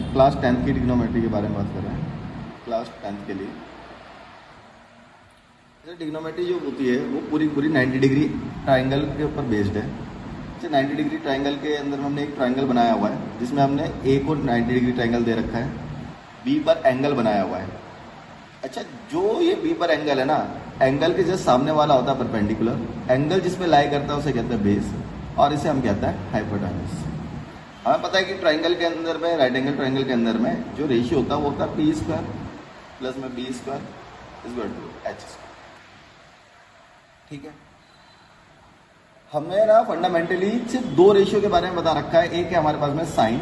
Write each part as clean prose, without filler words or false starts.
Class 10th की trigonometry के बारे में बात कर रहे हैं। क्लास 10th के लिए ट्रिग्नोमेट्री जो होती है वो पूरी पूरी 90 डिग्री ट्राइंगल के ऊपर बेस्ड है। जैसे 90 डिग्री ट्राइंगल के अंदर हमने एक ट्राइंगल बनाया हुआ है जिसमें हमने ए को 90 डिग्री ट्राइंगल दे रखा है, बी पर एंगल बनाया हुआ है। अच्छा, जो ये बी पर एंगल है ना, एंगल के जस्ट सामने वाला होता है परपेंडिकुलर, एंगल जिसमें लाई करता है उसे कहते हैं बेस, और इसे हम कहते हैं हाइपोटेन्यूज। हमें पता है कि ट्राइंगल के अंदर में, राइट एंगल ट्राइंगल के अंदर में जो रेशियो होता है वो होता है पी स्क्वायर प्लस में B square is equal to H square. ठीक है, हमें ना फंडामेंटली सिर्फ दो रेशियो के बारे में बता रखा है। एक है हमारे पास में साइन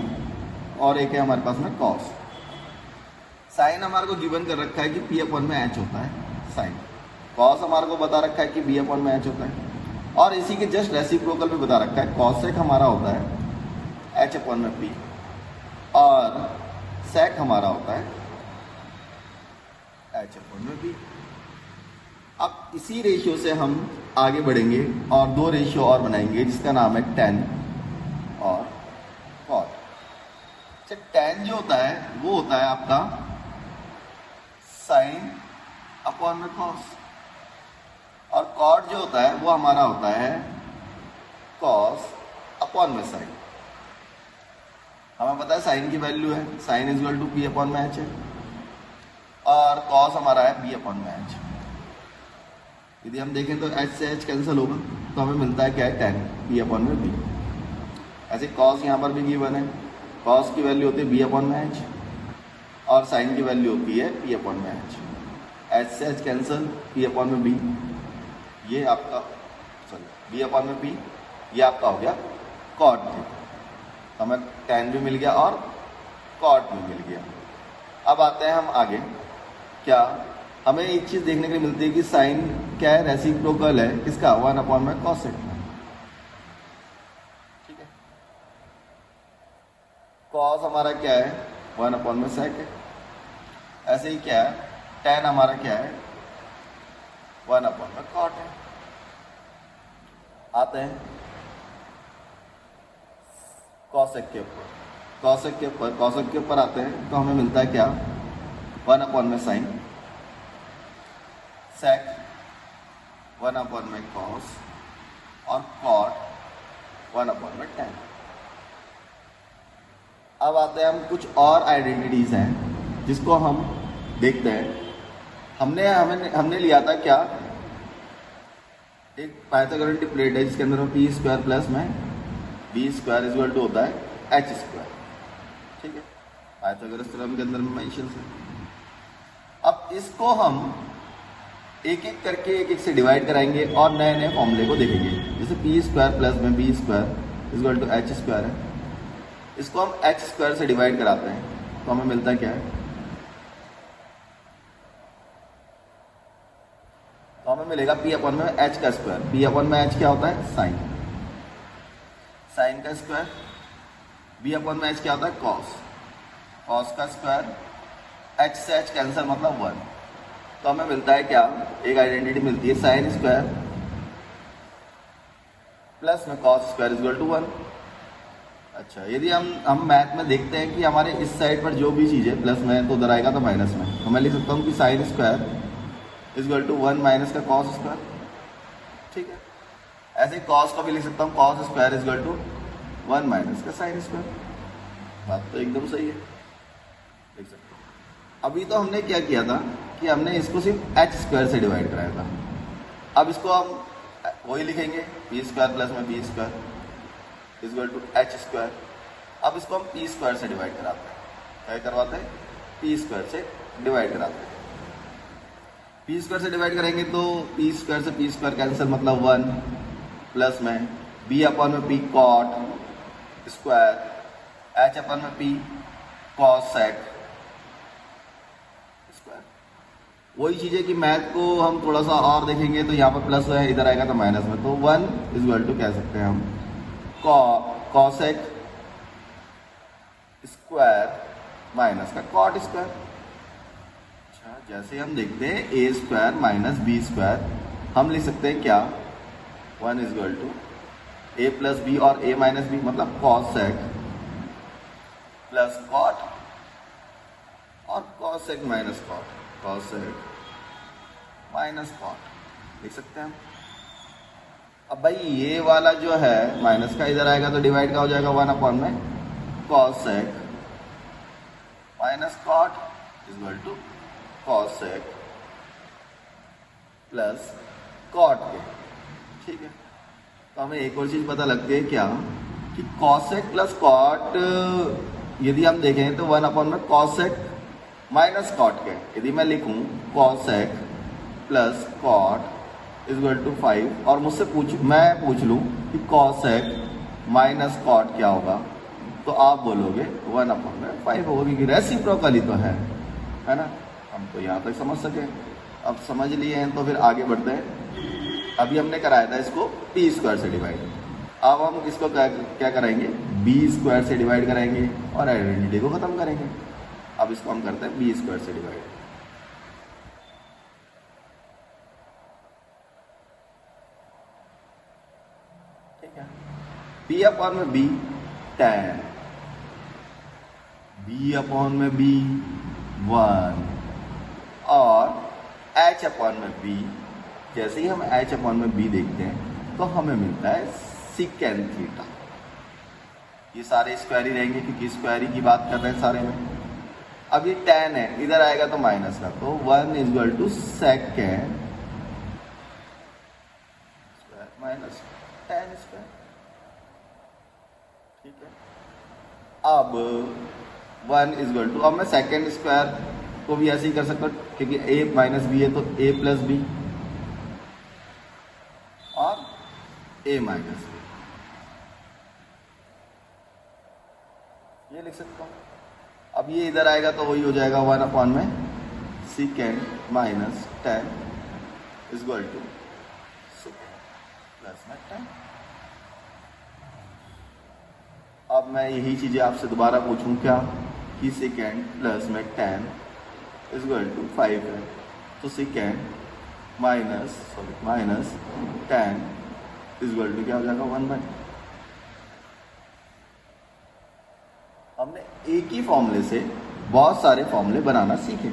और एक है हमारे पास में कॉस। साइन हमारे को गिवन कर रखा है कि पी अपॉन में एच होता है साइन। कॉस हमारे को बता रखा है कि बी अपॉन में एच होता है, और इसी के जस्ट रेसिप्रोकल पे बता रखा है कॉसेक हमारा होता है एच अपॉन में पी, और सेक हमारा होता है एच अपॉन में बी। अब इसी रेशियो से हम आगे बढ़ेंगे और दो रेशियो और बनाएंगे जिसका नाम है tan और cot। अच्छा, tan जो होता है वो होता है आपका sin अपॉन में cos, और cot जो होता है वो हमारा होता है cos अपॉन में sin। हमें पता है साइन की वैल्यू है sine is equal to P upon में एच है, और cos हमारा है बी अपॉन में एच। यदि हम देखें तो एच से एच कैंसिल होगा तो हमें मिलता है क्या है tan बी अपॉन में बी। ऐसे cos यहाँ पर भी गिवन है, cos की वैल्यू होती है बी अपॉन में एच, और साइन की वैल्यू होती है पी अपॉन में एच। एच से एच कैंसिल, पी अपॉन में बी, ये आपका बी अपॉन में पी, ये आपका हो गया cot थीटा। हमें tan भी मिल गया और cot भी मिल गया। अब आते हैं हम आगे, क्या हमें एक चीज देखने के लिए मिलती है कि साइन क्या है, रेसिप्रोकल है किसका, 1 अपॉन में कॉसेक। ठीक है, कॉस हमारा क्या है 1 अपॉन में सेक है। ऐसे ही क्या है tan हमारा क्या है 1 अपॉन में कॉट है। आते हैं कॉसेक के ऊपर, कॉसेक के ऊपर आते हैं तो हमें मिलता है क्या 1 अपॉन में साइन, सेक 1 अपॉन में कॉस, और कॉट 1 अपॉन में tan। अब आते हैं हम कुछ और आइडेंटिटीज हैं जिसको हम देखते हैं। हमने लिया था क्या, एक पाइथागोरस प्लेट है जिसके अंदर में पी स्क्वायर प्लस में B square is equal to होता है एच स्क्वायर। ठीक है, पाइथागोरस थ्योरम के अंदर में मेंशन है। अब इसको हम एक एक करके एक एक से डिवाइड कराएंगे और नए नए फॉर्मूले को देखेंगे। जैसे पी स्क्वायर प्लस में B square is equal to H square है, इसको हम एच स्क्वायर से डिवाइड कराते हैं तो हमें मिलता है क्या है, तो हमें मिलेगा पी अपॉन में एच का स्क्वायर। पी अपॉन में एच क्या होता है साइन, साइन का स्क्वायर, बी अपॉन में एच क्या होता है कॉस, कॉस का स्क्वायर, एच से एच कैंसर मतलब 1, तो हमें मिलता है क्या, एक आइडेंटिटी मिलती है साइन स्क्वायर प्लस में cos square is equal to 1। अच्छा, यदि हम मैथ में देखते हैं कि हमारे इस साइड पर जो भी चीज़ है प्लस में तो उधर आएगा तो माइनस में, तो मैं लिख सकता हूँ कि sine square is equal to 1 minus का कॉस स्क्वायर। ठीक है, ऐसे कॉस को भी लिख सकता हूँ cos square is equal to 1 minus का साइन स्क्वायर। बात तो एकदम सही है, लिख सकते हो। अभी तो हमने क्या किया था कि हमने इसको सिर्फ एच स्क्वायर से डिवाइड कराया था। अब इसको हम वही लिखेंगे पी स्क्वायर प्लस में B square is equal to H square. अब इसको हम पी स्क्वायर से डिवाइड कराते हैं, क्या करवाते हैं पी स्क्वायर से डिवाइड कराते हैं। पी स्क्वायर से डिवाइड करेंगे तो पी स्क्वायर से पी स्क्वायर कैंसिल मतलब 1 प्लस में बी अपॉन में P cot square H upon में पी कॉस सेक स्क्वायर। वही चीज़ है कि मैथ को हम थोड़ा सा और देखेंगे तो यहाँ पर प्लस है, इधर आएगा तो माइनस में, तो 1 इज इक्वल टू कह सकते हैं हम कॉसेक स्क्वायर माइनस का कॉट स्क्वायर। अच्छा, जैसे हम देखते हैं A square minus B square, हम लिख सकते हैं क्या 1 is equal to A plus B और ए माइनस बी मतलब कॉसेक प्लस कॉट और cosec minus cot, cosec minus cot लिख सकते हैं हम। अब भाई ये वाला जो है माइनस का इधर आएगा तो डिवाइड का हो जाएगा 1 में cosec minus cot is equal to cosec plus cot के। ठीक है, तो हमें एक और चीज पता लगती है क्या कि कॉसेक प्लस कॉट यदि हम देखें तो 1 में कॉसेक माइनस कॉट के, यदि मैं लिखूं cosec plus cot is equal to 5 और मुझसे मैं पूछ लूं कि कॉसेक माइनस कॉट क्या होगा, तो आप बोलोगे 1 में 5 होगा, क्योंकि रेसिप्रोकल ही तो है ना। हम तो यहाँ तक समझ सके, अब समझ लिए हैं तो फिर आगे बढ़ते हैं। अभी हमने कराया था इसको p स्क्वायर से डिवाइड, अब हम इसको क्या कराएंगे, b स्क्वायर से डिवाइड कराएंगे और आइडेंटिटी को खत्म करेंगे। अब इसको हम करते हैं b स्क्वायर से डिवाइड। ठीक है, p अपॉन में b tan, b अपॉन में b 1 और h अपॉन में b, जैसे ही हम h अपॉन में b देखते हैं तो हमें मिलता है सिकेंड थीटा। ये सारे स्क्वायर ही रहेंगे क्योंकि स्क्वायर ही की बात कर रहे हैं सारे में। अब ये tan है, इधर आएगा तो माइनस का, तो 1 is equal to second square minus tan square. ठीक है, अब 1 इज इक्वल टू, अब मैं सेकेंड स्क्वायर को भी ऐसे ही कर सकता हूँ क्योंकि a माइनस बी है तो a प्लस बी और a माइनस बी, ये लिख सकता हूँ। अब ये इधर आएगा तो वही हो जाएगा 1 में second minus tan is equal to second plus में tan। अब मैं यही चीजें आपसे दोबारा पूछूं क्या कि सेकेंड प्लस में tan इज इक्वल टू 5 है, तो second minus tan is equal to क्या हो जाएगा 1/। हमने एक ही फॉर्मूले से बहुत सारे फॉर्मूले बनाना सीखे।